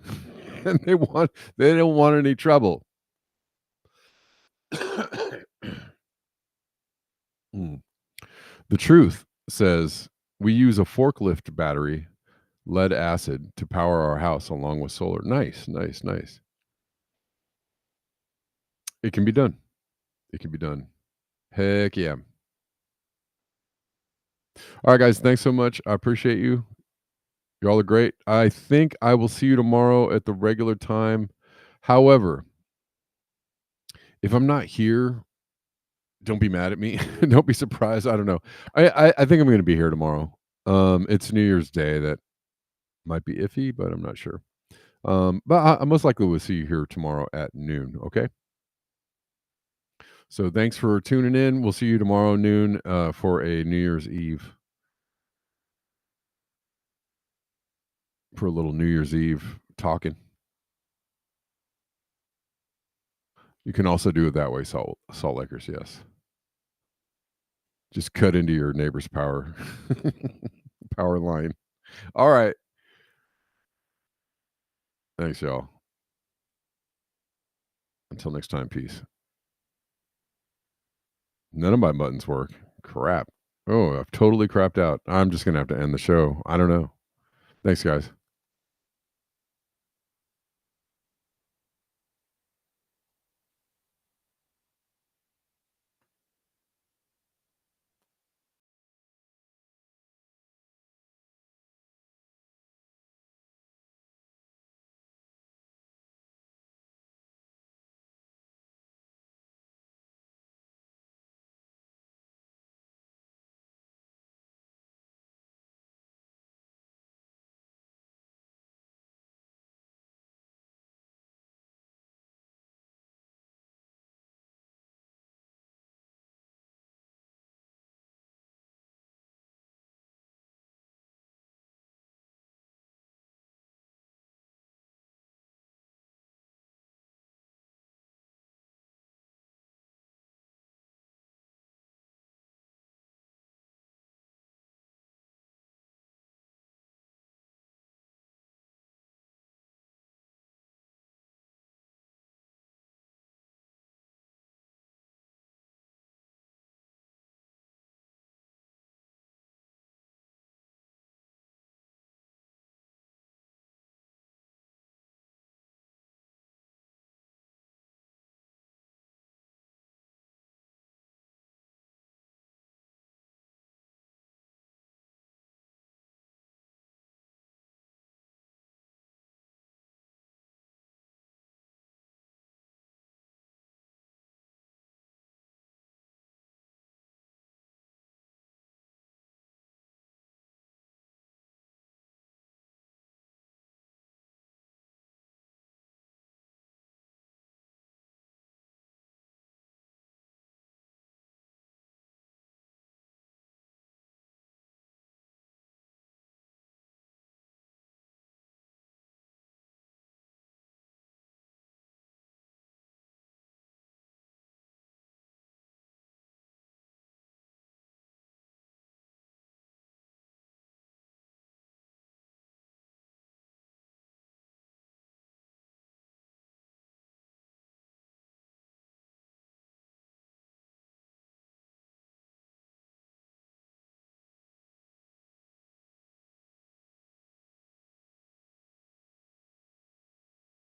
and they don't want any trouble. The truth says we use a forklift battery, lead acid, to power our house along with solar. Nice. It can be done. It can be done. Heck yeah. All right, guys. Thanks so much. I appreciate you. Y'all are great. I think I will see you tomorrow at the regular time. However, if I'm not here, don't be mad at me. Don't be surprised. I don't know. I think I'm going to be here tomorrow. It's New Year's Day. That might be iffy, but I'm not sure. But I most likely will see you here tomorrow at noon. Okay. So thanks for tuning in. We'll see you tomorrow noon for a New Year's Eve. For a little New Year's Eve talking. You can also do it that way, Salt Lakers, yes. Just cut into your neighbor's power line. All right. Thanks, y'all. Until next time, peace. None of my buttons work. Crap. Oh, I've totally crapped out. I'm just going to have to end the show. I don't know. Thanks, guys.